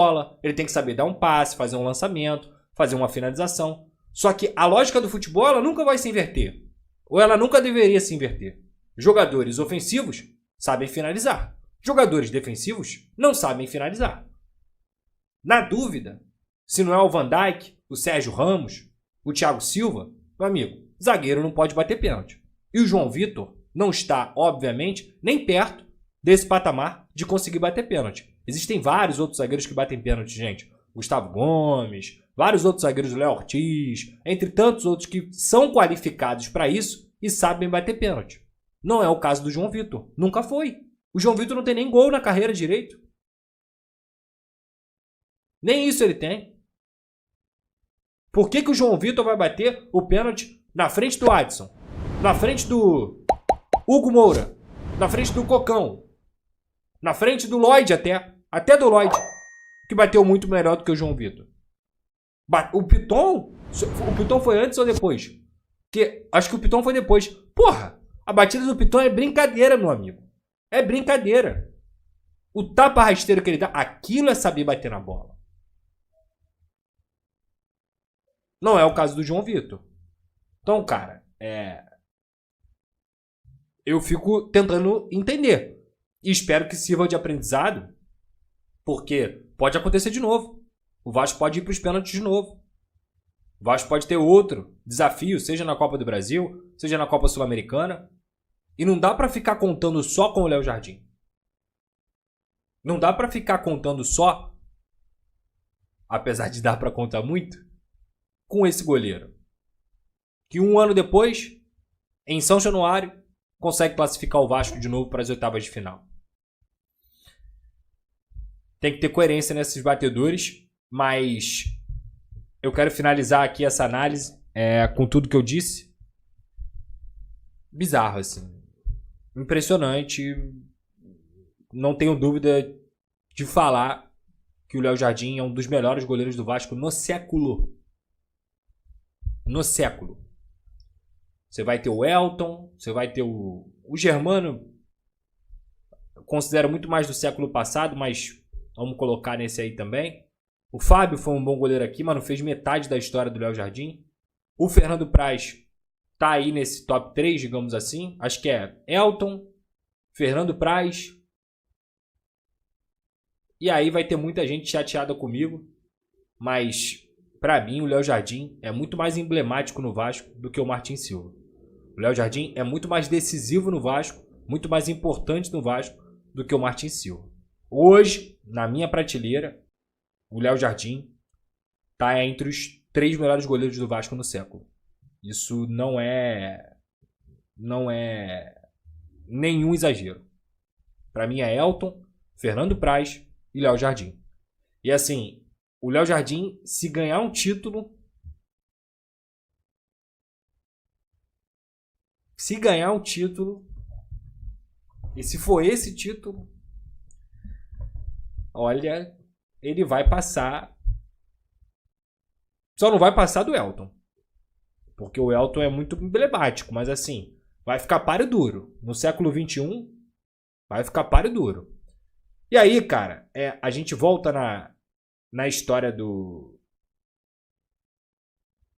bola, ele tem que saber dar um passe, fazer um lançamento, fazer uma finalização. Só que a lógica do futebol ela nunca vai se inverter. Ou ela nunca deveria se inverter. Jogadores ofensivos sabem finalizar. Jogadores defensivos não sabem finalizar. Na dúvida, se não é o Van Dijk, o Sérgio Ramos, o Thiago Silva, meu amigo, zagueiro não pode bater pênalti. E o João Vitor não está, obviamente, nem perto desse patamar de conseguir bater pênalti. Existem vários outros zagueiros que batem pênalti, gente. Gustavo Gomes, vários outros zagueiros, Léo Ortiz, entre tantos outros que são qualificados para isso e sabem bater pênalti. Não é o caso do João Vitor. Nunca foi. O João Vitor não tem nem gol na carreira direito. Nem isso ele tem. Por que o João Vitor vai bater o pênalti na frente do Adson? Na frente do Hugo Moura? Na frente do Cocão? Na frente do Lloyd até? Até do Lloyd, que bateu muito melhor do que o João Vitor. O Piton foi antes ou depois? Porque acho que o Piton foi depois. Porra, a batida do Piton é brincadeira, meu amigo. É brincadeira. O tapa rasteiro que ele dá, aquilo é saber bater na bola. Não é o caso do João Vitor. Então, cara, eu fico tentando entender. E espero que sirva de aprendizado, porque pode acontecer de novo. O Vasco pode ir para os pênaltis de novo. O Vasco pode ter outro desafio, seja na Copa do Brasil, seja na Copa Sul-Americana. E não dá para ficar contando só com o Léo Jardim. Não dá para ficar contando só, apesar de dar para contar muito, com esse goleiro. Que um ano depois, em São Januário, consegue classificar o Vasco de novo para as oitavas de final. Tem que ter coerência nesses batedores, mas eu quero finalizar aqui essa análise com tudo que eu disse. Bizarro, assim. Impressionante. Não tenho dúvida de falar que o Léo Jardim é um dos melhores goleiros do Vasco no século. No século. Você vai ter o Elton, você vai ter o Germano. Eu considero muito mais do século passado, mas vamos colocar nesse aí também. O Fábio foi um bom goleiro aqui, mas não fez metade da história do Léo Jardim. O Fernando Praz tá aí nesse top 3, digamos assim. Acho que é Elton, Fernando Praz. E aí vai ter muita gente chateada comigo. Mas, pra mim, o Léo Jardim é muito mais emblemático no Vasco do que o Martin Silva. O Léo Jardim é muito mais decisivo no Vasco, muito mais importante no Vasco do que o Martin Silva. Hoje, na minha prateleira, o Léo Jardim tá entre os 3 melhores goleiros do Vasco no século. Isso não é nenhum exagero. Para mim é Elton, Fernando Praz e Léo Jardim. E assim, o Léo Jardim, se ganhar um título, e se for esse título, olha, ele vai passar. Só não vai passar do Elton. Porque o Elton é muito emblemático, mas assim, vai ficar páreo duro. No século XXI, vai ficar páreo duro. E aí, cara, a gente volta na história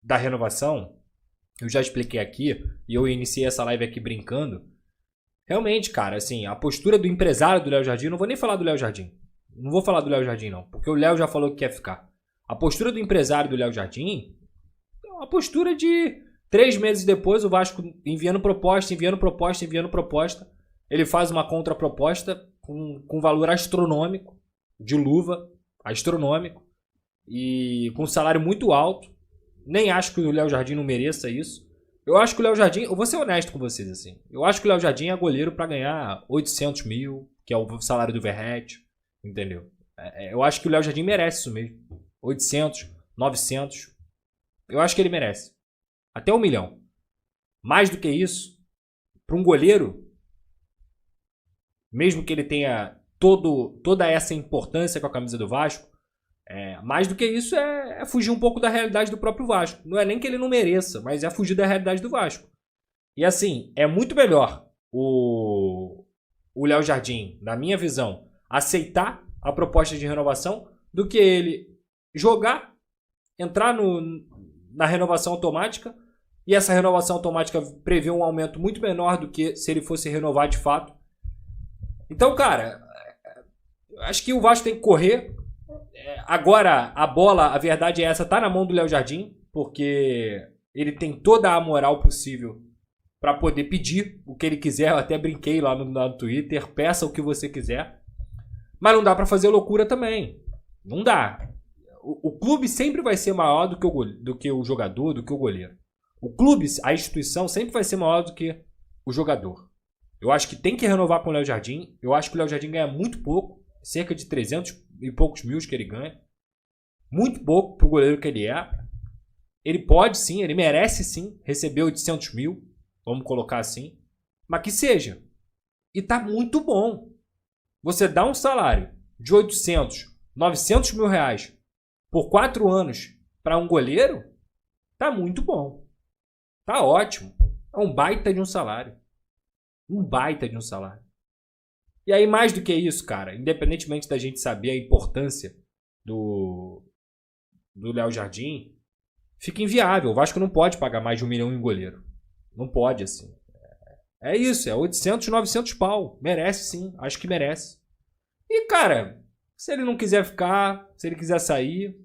da renovação. Eu já expliquei aqui, e eu iniciei essa live aqui brincando. Realmente, cara, assim, a postura do empresário do Léo Jardim, não vou nem falar do Léo Jardim. Não vou falar do Léo Jardim, não, porque o Léo já falou que quer ficar. A postura do empresário do Léo Jardim é uma postura de 3 meses depois, o Vasco enviando proposta. Ele faz uma contraproposta com valor astronômico, de luva, astronômico, e com um salário muito alto. Nem acho que o Léo Jardim não mereça isso. Eu acho que o Léo Jardim, eu vou ser honesto com vocês, assim. Eu acho que o Léo Jardim é goleiro para ganhar 800 mil, que é o salário do Verratti, entendeu? Eu acho que o Léo Jardim merece isso mesmo. 800, 900. Eu acho que ele merece. Até 1 milhão. Mais do que isso, para um goleiro, mesmo que ele tenha toda essa importância com a camisa do Vasco, mais do que isso é fugir um pouco da realidade do próprio Vasco. Não é nem que ele não mereça, mas é fugir da realidade do Vasco. E assim, é muito melhor o Léo Jardim, na minha visão, aceitar a proposta de renovação do que ele jogar, entrar na renovação automática, e essa renovação automática prevê um aumento muito menor do que se ele fosse renovar de fato. Então, cara, acho que o Vasco tem que correr. Agora, a bola, a verdade é essa, tá na mão do Léo Jardim, porque ele tem toda a moral possível para poder pedir o que ele quiser. Eu até brinquei lá no Twitter, peça o que você quiser. Mas não dá para fazer loucura também. Não dá. O clube sempre vai ser maior do que o jogador, do que o goleiro. O clube, a instituição, sempre vai ser maior do que o jogador. Eu acho que tem que renovar com o Léo Jardim. Eu acho que o Léo Jardim ganha muito pouco. Cerca de 300 e poucos mil que ele ganha. Muito pouco pro goleiro que ele é. Ele pode sim, ele merece sim receber 800 mil. Vamos colocar assim. Mas que seja. E tá muito bom. Você dá um salário de 800, 900 mil reais por 4 anos para um goleiro, tá muito bom. Tá ótimo. É um baita de um salário. Um baita de um salário. E aí, mais do que isso, cara, independentemente da gente saber a importância do Léo Jardim, fica inviável. O Vasco não pode pagar mais de 1 milhão em goleiro. Não pode, assim. É isso, é 800, 900 pau. Merece sim, acho que merece. E, cara, se ele não quiser ficar, se ele quiser sair,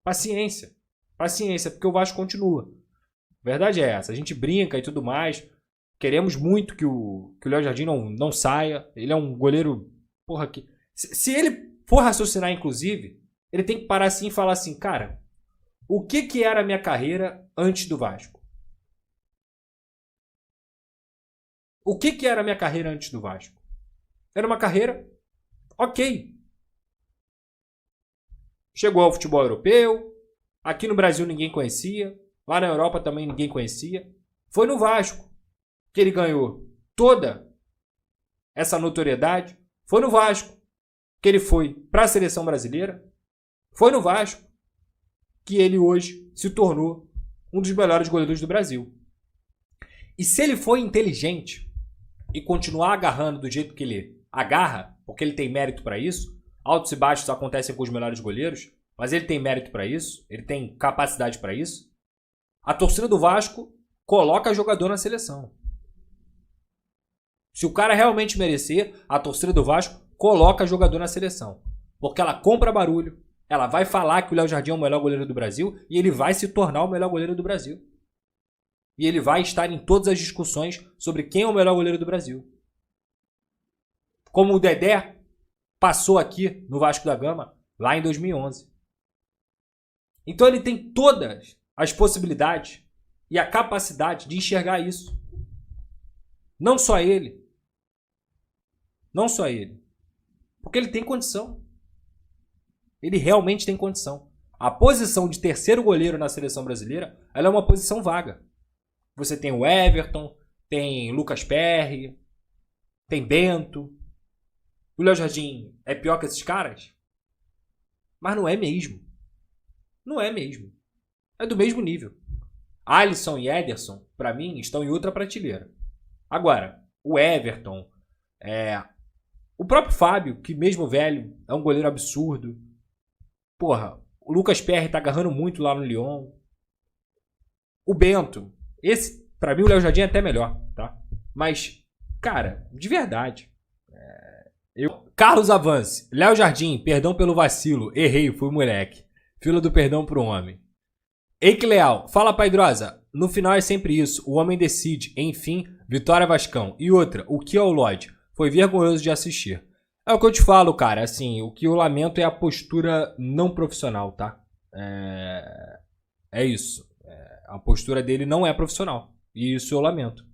paciência. Paciência, porque o Vasco continua. A verdade é essa. A gente brinca e tudo mais. Queremos muito que o Léo Jardim não saia. Ele é um goleiro... Porra, que... Se ele for raciocinar, inclusive, ele tem que parar assim e falar assim, cara, o que era a minha carreira antes do Vasco? O que era a minha carreira antes do Vasco? Era uma carreira ok. Chegou ao futebol europeu. Aqui no Brasil ninguém conhecia. Lá na Europa também ninguém conhecia. Foi no Vasco que ele ganhou toda essa notoriedade. Foi no Vasco que ele foi para a seleção brasileira. Foi no Vasco que ele hoje se tornou um dos melhores goleiros do Brasil. E se ele for inteligente e continuar agarrando do jeito que ele agarra, porque ele tem mérito para isso, altos e baixos acontecem com os melhores goleiros, mas ele tem mérito para isso, ele tem capacidade para isso, a torcida do Vasco coloca jogador na seleção. Se o cara realmente merecer, a torcida do Vasco coloca jogador na seleção. Porque ela compra barulho, ela vai falar que o Léo Jardim é o melhor goleiro do Brasil e ele vai se tornar o melhor goleiro do Brasil. E ele vai estar em todas as discussões sobre quem é o melhor goleiro do Brasil. Como o Dedé passou aqui no Vasco da Gama, lá em 2011. Então ele tem todas as possibilidades e a capacidade de enxergar isso. Não só ele. Não só ele. Porque ele tem condição. Ele realmente tem condição. A posição de terceiro goleiro na seleção brasileira, ela é uma posição vaga. Você tem o Everton, tem Lucas Perry, tem Bento. O Léo Jardim é pior que esses caras? Mas não é mesmo. Não é mesmo. É do mesmo nível. Alisson e Ederson, pra mim, estão em outra prateleira. Agora, o Everton, o próprio Fábio, que mesmo velho, é um goleiro absurdo. Porra, o Lucas Perry tá agarrando muito lá no Lyon. O Bento, esse, pra mim, o Léo Jardim é até melhor, tá? Mas, cara, de verdade. Carlos Avance, Léo Jardim, perdão pelo vacilo, errei, fui moleque. Fila do perdão pro homem. Eike Leal, fala Paidrosa, no final é sempre isso, o homem decide, enfim, vitória Vascão. E outra, o que é o Lodge? Foi vergonhoso de assistir. É o que eu te falo, cara, assim, o que eu lamento é a postura não profissional, tá? É isso. A postura dele não é profissional. E isso eu lamento.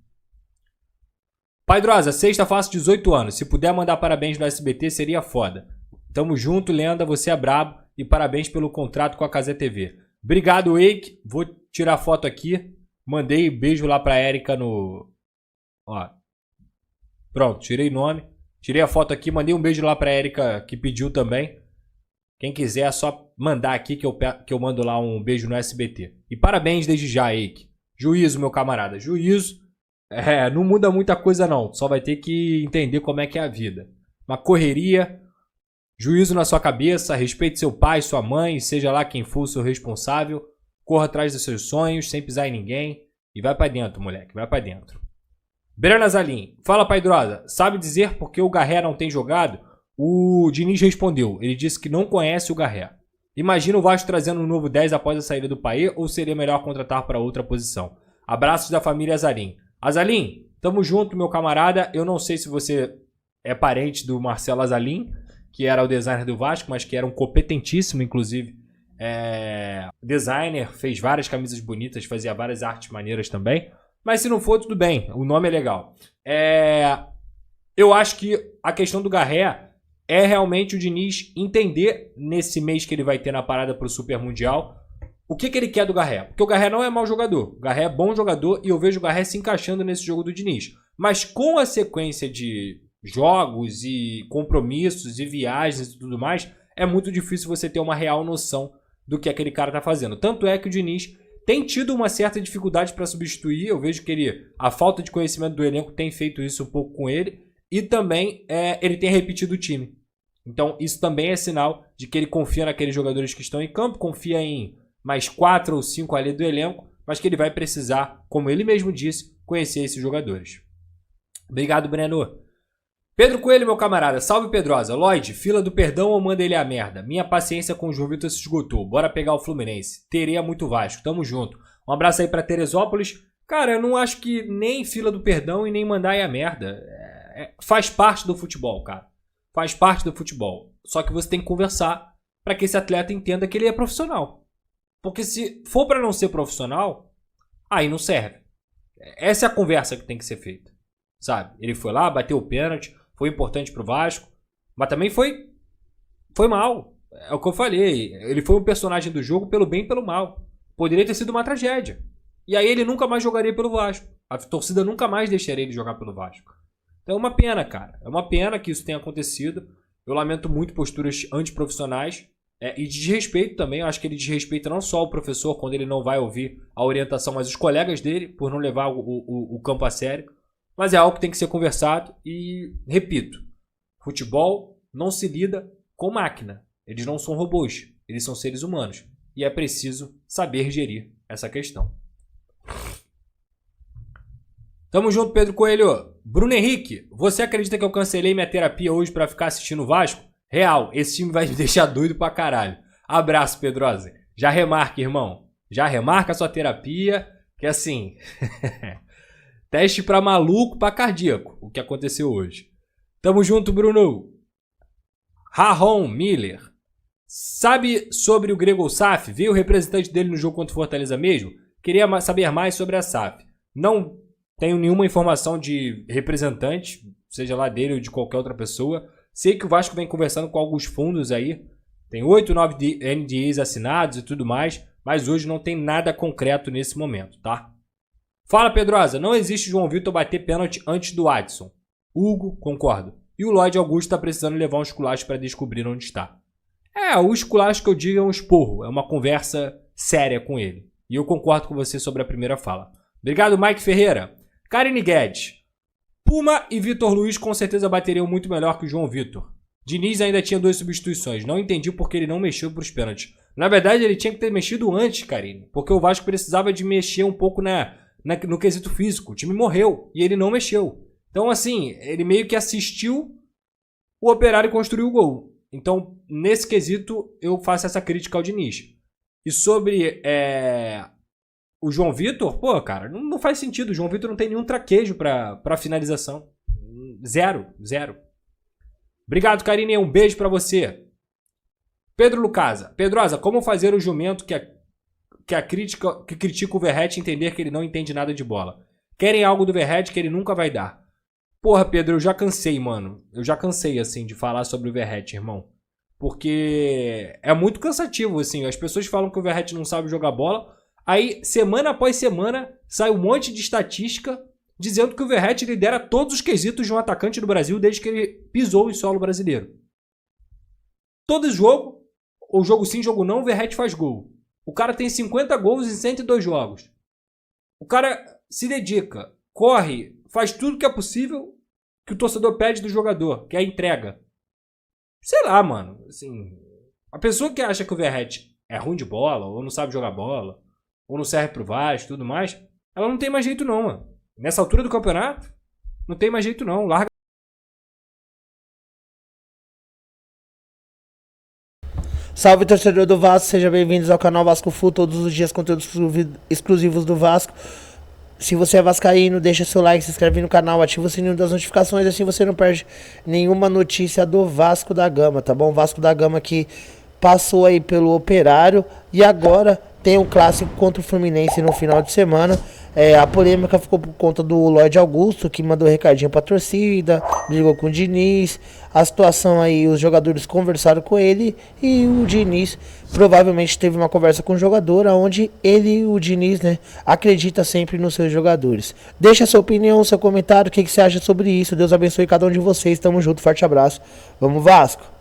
Paidrosa, sexta faço 18 anos. Se puder mandar parabéns no SBT, seria foda. Tamo junto, lenda, você é brabo. E parabéns pelo contrato com a Cazé TV. Obrigado, Eike. Vou tirar foto aqui. Mandei beijo lá pra Erika no... Ó. Pronto, tirei nome. Tirei a foto aqui, mandei um beijo lá pra Erika que pediu também. Quem quiser é só mandar aqui que eu mando lá um beijo no SBT. E parabéns desde já, Eike. Juízo, meu camarada. Juízo. Não muda muita coisa não. Só vai ter que entender como é que é a vida. Uma correria. Juízo na sua cabeça, respeite seu pai, sua mãe, seja lá quem for o seu responsável. Corra atrás dos seus sonhos, sem pisar em ninguém. E vai pra dentro, moleque, vai pra dentro. Brena Zalim, fala Paidrosa, sabe dizer por que o Garré não tem jogado? O Diniz respondeu, ele disse que não conhece o Garré. Imagina o Vasco trazendo um novo 10 após a saída do Paê ou seria melhor contratar para outra posição? Abraços da família Azalim. Azalim, tamo junto, meu camarada. Eu não sei se você é parente do Marcelo Azalim, que era o designer do Vasco, mas que era um competentíssimo, inclusive, designer, fez várias camisas bonitas, fazia várias artes maneiras também. Mas se não for, tudo bem, o nome é legal. Eu acho que a questão do Garré é realmente o Diniz entender nesse mês que ele vai ter na parada pro Super Mundial o que ele quer do Garré. Porque o Garré não é mau jogador, o Garré é bom jogador e eu vejo o Garré se encaixando nesse jogo do Diniz. Mas com a sequência de jogos e compromissos e viagens e tudo mais, é muito difícil você ter uma real noção do que aquele cara tá fazendo. Tanto é que o Diniz tem tido uma certa dificuldade para substituir. Eu vejo que a falta de conhecimento do elenco tem feito isso um pouco com ele. E também ele tem repetido o time. Então isso também é sinal de que ele confia naqueles jogadores que estão em campo, confia em mais 4 ou 5 ali do elenco, mas que ele vai precisar, como ele mesmo disse, conhecer esses jogadores. Obrigado, Breno. Pedro Coelho, meu camarada. Salve, Pedrosa. Lloyd, fila do perdão ou manda ele a merda? Minha paciência com o João Vitor se esgotou. Bora pegar o Fluminense. Teria muito Vasco. Tamo junto. Um abraço aí pra Teresópolis. Cara, eu não acho que nem fila do perdão e nem mandar ir a merda. Faz parte do futebol, cara. Faz parte do futebol. Só que você tem que conversar pra que esse atleta entenda que ele é profissional. Porque se for pra não ser profissional, aí não serve. Essa é a conversa que tem que ser feita. Sabe? Ele foi lá, bateu o pênalti. Foi importante pro Vasco, mas também foi mal. É o que eu falei. Ele foi um personagem do jogo pelo bem e pelo mal. Poderia ter sido uma tragédia. E aí ele nunca mais jogaria pelo Vasco. A torcida nunca mais deixaria ele jogar pelo Vasco. Então é uma pena, cara. É uma pena que isso tenha acontecido. Eu lamento muito posturas antiprofissionais e de desrespeito também. Eu acho que ele desrespeita não só o professor quando ele não vai ouvir a orientação, mas os colegas dele por não levar o campo a sério. Mas é algo que tem que ser conversado e, repito, futebol não se lida com máquina. Eles não são robôs, eles são seres humanos. E é preciso saber gerir essa questão. Tamo junto, Pedro Coelho. Bruno Henrique, você acredita que eu cancelei minha terapia hoje pra ficar assistindo o Vasco? Real, esse time vai me deixar doido pra caralho. Abraço, Pedrosa. Já remarca, irmão. Já remarca a sua terapia, que assim... Teste pra maluco, pra cardíaco, o que aconteceu hoje. Tamo junto, Bruno. Rahon Miller. Sabe sobre o Gregor SAF? Viu o representante dele no jogo contra o Fortaleza mesmo? Queria saber mais sobre a SAF. Não tenho nenhuma informação de representante, seja lá dele ou de qualquer outra pessoa. Sei que o Vasco vem conversando com alguns fundos aí. Tem 8, 9 NDAs assinados e tudo mais. Mas hoje não tem nada concreto nesse momento, tá? Fala, Pedrosa. Não existe João Vitor bater pênalti antes do Adson. Hugo, concordo. E o Lloyd Augusto tá precisando levar um esculacho para descobrir onde está. O esculacho que eu digo é um esporro. É uma conversa séria com ele. E eu concordo com você sobre a primeira fala. Obrigado, Mike Ferreira. Karine Guedes. Puma e Vitor Luiz com certeza bateriam muito melhor que o João Vitor. Diniz ainda tinha 2 substituições. Não entendi porque ele não mexeu para os pênaltis. Na verdade, ele tinha que ter mexido antes, Karine. Porque o Vasco precisava de mexer um pouco no quesito físico. O time morreu e ele não mexeu. Então, assim, ele meio que assistiu o Operário construir o gol. Então, nesse quesito, eu faço essa crítica ao Diniz. E sobre o João Vitor, pô, cara, não faz sentido. O João Vitor não tem nenhum traquejo pra finalização. Zero. Obrigado, Karine. Um beijo pra você. Pedro Lucasa. Pedrosa, como fazer o jumento que critica o Verratti entender que ele não entende nada de bola? Querem algo do Verratti que ele nunca vai dar. Porra, Pedro, eu já cansei, mano. Eu já cansei, assim, de falar sobre o Verratti, irmão. Porque é muito cansativo, assim. As pessoas falam que o Verratti não sabe jogar bola. Aí, semana após semana, sai um monte de estatística dizendo que o Verratti lidera todos os quesitos de um atacante do Brasil desde que ele pisou em solo brasileiro. Todo jogo, ou jogo sim, jogo não, o Verratti faz gol. O cara tem 50 gols em 102 jogos. O cara se dedica, corre, faz tudo que é possível que o torcedor pede do jogador, que é a entrega. Sei lá, mano. Assim, a pessoa que acha que o Verratti é ruim de bola, ou não sabe jogar bola, ou não serve pro Vasco e tudo mais, ela não tem mais jeito não, mano. Nessa altura do campeonato, não tem mais jeito não. Larga. Salve, torcedor do Vasco, sejam bem-vindos ao canal Vasco Full, todos os dias conteúdos exclusivos do Vasco. Se você é vascaíno, deixa seu like, se inscreve no canal, ativa o sininho das notificações, assim você não perde nenhuma notícia do Vasco da Gama, tá bom? Vasco da Gama que passou aí pelo Operário e agora tem um clássico contra o Fluminense no final de semana. A polêmica ficou por conta do Lloyd Augusto, que mandou recadinho pra torcida, brigou com o Diniz. A situação aí, os jogadores conversaram com ele e o Diniz provavelmente teve uma conversa com o jogador, onde ele, o Diniz, né, acredita sempre nos seus jogadores. Deixa a sua opinião, seu comentário, o que você acha sobre isso. Deus abençoe cada um de vocês. Tamo junto, forte abraço. Vamos, Vasco!